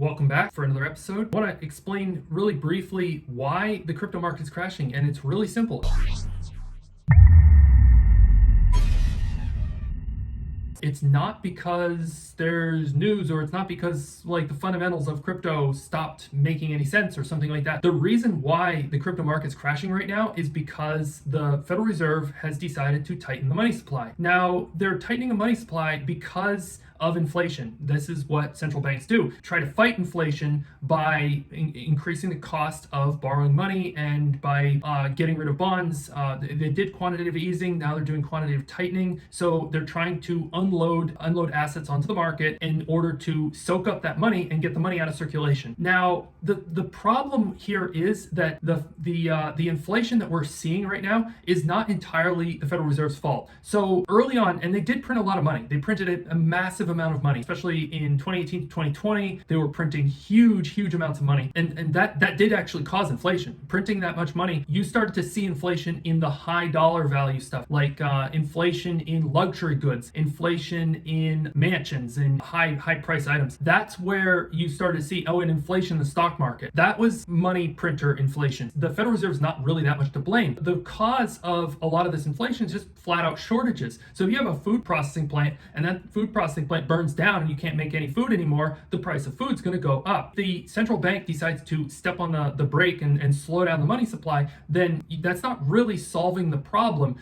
Welcome back for another episode. I want to explain really briefly why the crypto market is crashing, and it's really simple. It's not because there's news, or it's not because like the fundamentals of crypto stopped making any sense or something like that. The reason why the crypto market's crashing right now is because the Federal Reserve has decided to tighten the money supply. Now, they're tightening the money supply because of inflation. This is what central banks do. Try to fight inflation by increasing the cost of borrowing money and by getting rid of bonds. They did quantitative easing, now they're doing quantitative tightening. So they're trying to unload assets onto the market in order to soak up that money and get the money out of circulation. Now, the problem here is that the inflation that we're seeing right now is not entirely the Federal Reserve's fault. So early on, and they did print a lot of money. They printed a massive amount of money, especially in 2018 to 2020. They were printing huge amounts of money, and that did actually cause inflation. Printing that much money, you started to see inflation in the high dollar value stuff, like inflation in luxury goods, inflation in mansions and high price items. That's where you started to see and inflation in the stock market. That was money printer inflation. The Federal Reserve is not really that much to blame. The cause of a lot of this inflation is just flat out shortages. So if you have a food processing plant and that food processing plant burns down and you can't make any food anymore, the price of food's going to go up. The central bank decides to step on the brake and slow down the money supply, then that's not really solving the problem.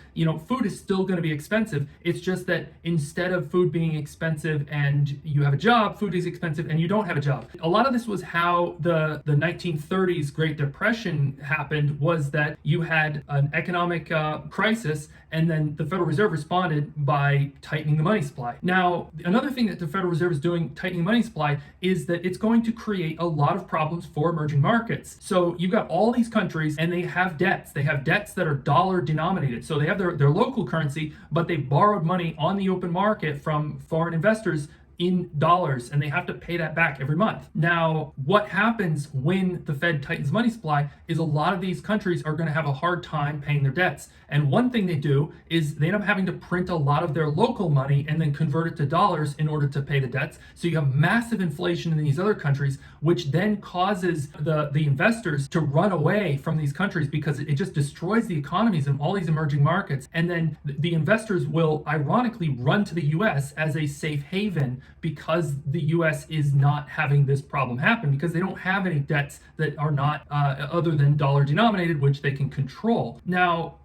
Food is still going to be expensive. It's just that instead of food being expensive and you have a job, food is expensive and you don't have a job. A lot of this was how the 1930s Great Depression happened, was that you had an economic crisis, and then the Federal Reserve responded by tightening the money supply. Now, another thing that the Federal Reserve is doing, tightening money supply, is that it's going to create a lot of problems for emerging markets. So you've got all these countries and they have debts. They have debts that are dollar denominated. So they have their local currency, but they borrowed money on the open market from foreign investors in dollars, and they have to pay that back every month. Now, what happens when the Fed tightens money supply is a lot of these countries are going to have a hard time paying their debts. And one thing they do is they end up having to print a lot of their local money and then convert it to dollars in order to pay the debts. So you have massive inflation in these other countries, which then causes the investors to run away from these countries because it just destroys the economies in all these emerging markets. And then the investors will ironically run to the US as a safe haven, because the US is not having this problem happen, because they don't have any debts that are not other than dollar denominated, which they can control. Now,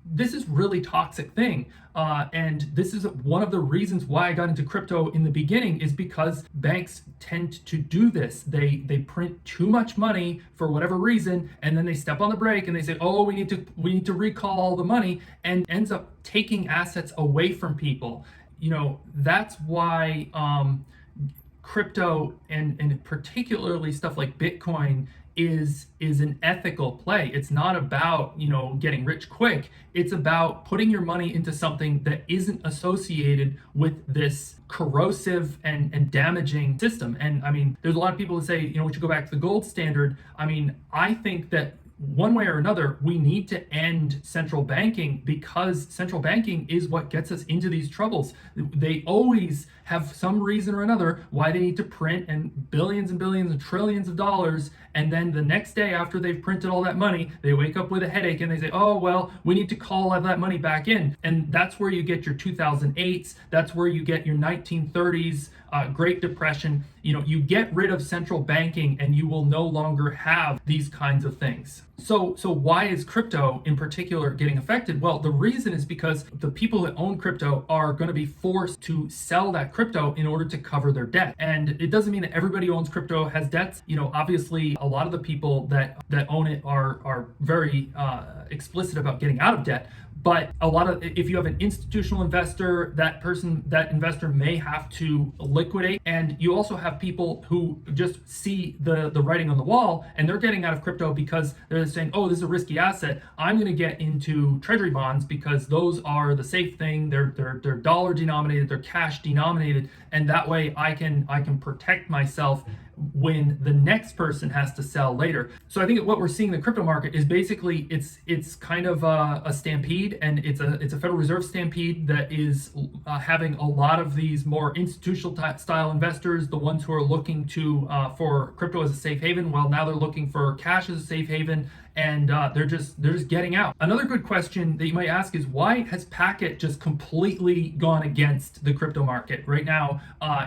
this is really toxic thing. And this is one of the reasons why I got into crypto in the beginning, is because banks tend to do this. They print too much money for whatever reason, and then they step on the brake and they say, we need to recall all the money, and ends up taking assets away from people. That's why crypto and particularly stuff like Bitcoin is an ethical play. It's not about, getting rich quick. It's about putting your money into something that isn't associated with this corrosive and damaging system. And I mean, there's a lot of people who say, we should go back to the gold standard. I mean, I think that one way or another, we need to end central banking, because central banking is what gets us into these troubles. They always have some reason or another why they need to print and billions and trillions of dollars, and then the next day after they've printed all that money, they wake up with a headache and they say, we need to call all that money back in. And that's where you get your 2008s, that's where you get your 1930s Great Depression. You get rid of central banking and you will no longer have these kinds of things. So why is crypto in particular getting affected? Well, the reason is because the people that own crypto are going to be forced to sell that crypto in order to cover their debt. And it doesn't mean that everybody who owns crypto has debts. Obviously a lot of the people that own it are very explicit about getting out of debt. But if you have an institutional investor, that investor may have to liquidate. And you also have people who just see the writing on the wall, and they're getting out of crypto because they're saying, this is a risky asset. I'm going to get into treasury bonds because those are the safe thing. They're dollar denominated, they're cash denominated, and that way I can protect myself when the next person has to sell later. So I think what we're seeing in the crypto market is basically it's kind of a stampede, and it's a Federal Reserve stampede that is having a lot of these more institutional style investors, the ones who are looking to for crypto as a safe haven. Well, now they're looking for cash as a safe haven, and they're just getting out. Another good question that you might ask is, why has Packet just completely gone against the crypto market? Right now,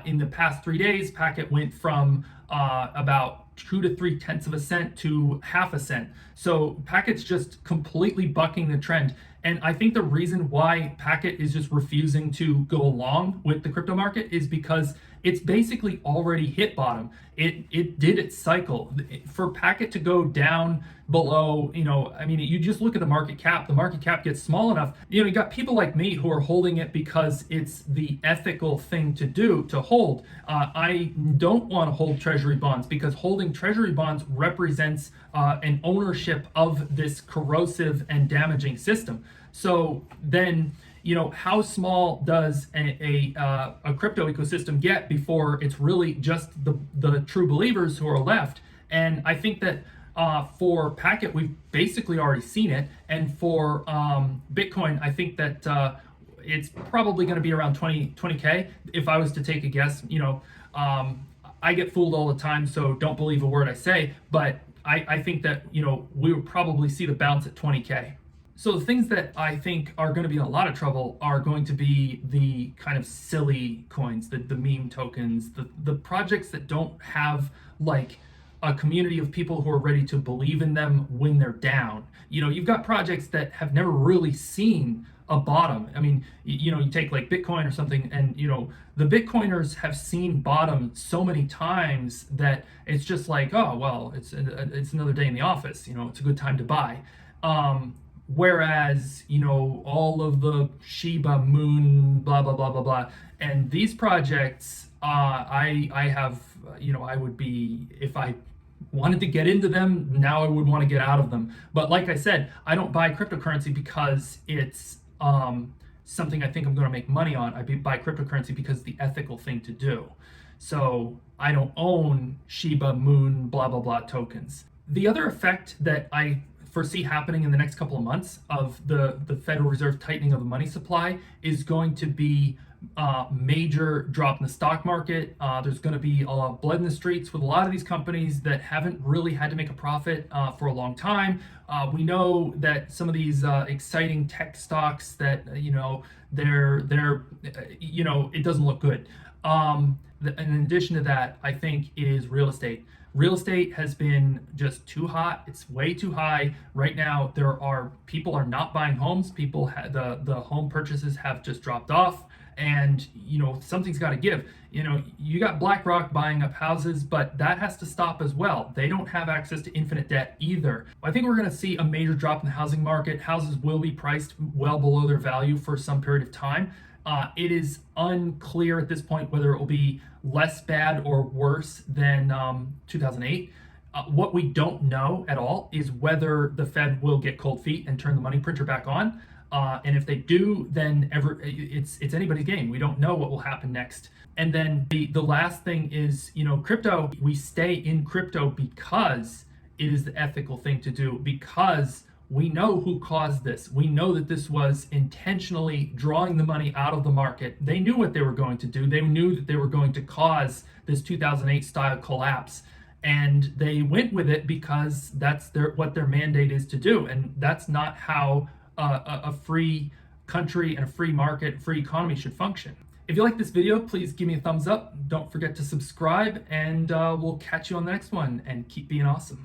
in the past 3 days, Packet went from about 2 to 3/10 of a cent to half a cent. So Packet's just completely bucking the trend. And I think the reason why Packet is just refusing to go along with the crypto market is because it's basically already hit bottom. It did its cycle. For Packet to go down below, I mean, you just look at the market cap. The market cap gets small enough. You got people like me who are holding it because it's the ethical thing to do, to hold. I don't want to hold treasury bonds because holding treasury bonds represents an ownership of this corrosive and damaging system. So then, how small does a crypto ecosystem get before it's really just the true believers who are left? And I think that for Packet, we've basically already seen it. And for Bitcoin, I think that it's probably going to be around 20K. If I was to take a guess, I get fooled all the time, so don't believe a word I say. But I think that, we would probably see the bounce at 20K. So the things that I think are going to be in a lot of trouble are going to be the kind of silly coins, the meme tokens, the projects that don't have like a community of people who are ready to believe in them when they're down. You've got projects that have never really seen a bottom. I mean, you take like Bitcoin or something, and the Bitcoiners have seen bottom so many times that it's just like, oh well, it's another day in the office. It's a good time to buy. Whereas, all of the Shiba Moon, blah, blah, blah, blah, blah. And these projects, I have, I would be, if I wanted to get into them, now I would want to get out of them. But like I said, I don't buy cryptocurrency because it's something I think I'm going to make money on. I buy cryptocurrency because it's the ethical thing to do. So I don't own Shiba Moon, blah, blah, blah tokens. The other effect that I foresee happening in the next couple of months of the Federal Reserve tightening of the money supply is going to be major drop in the stock market. There's going to be a lot of blood in the streets with a lot of these companies that haven't really had to make a profit for a long time. We know that some of these exciting tech stocks that they're it doesn't look good. In addition to that, I think is real estate. Real estate has been just too hot. It's way too high right now. People are not buying homes. The home purchases have just dropped off, and something's got to give. You got BlackRock buying up houses, but that has to stop as well. They don't have access to infinite debt either. I think we're going to see a major drop in the housing market. Houses will be priced well below their value for some period of time. It is unclear at this point whether it will be less bad or worse than 2008. What we don't know at all is whether the Fed will get cold feet and turn the money printer back on. And if they do, then it's anybody's game. We don't know what will happen next. And then the last thing is, crypto. We stay in crypto because it is the ethical thing to do, because we know who caused this. We know that this was intentionally drawing the money out of the market. They knew what they were going to do. They knew that they were going to cause this 2008 style collapse. And they went with it because that's what their mandate is to do. And that's not how a free country and a free market, free economy should function. If you like this video, please give me a thumbs up. Don't forget to subscribe, and we'll catch you on the next one, and keep being awesome.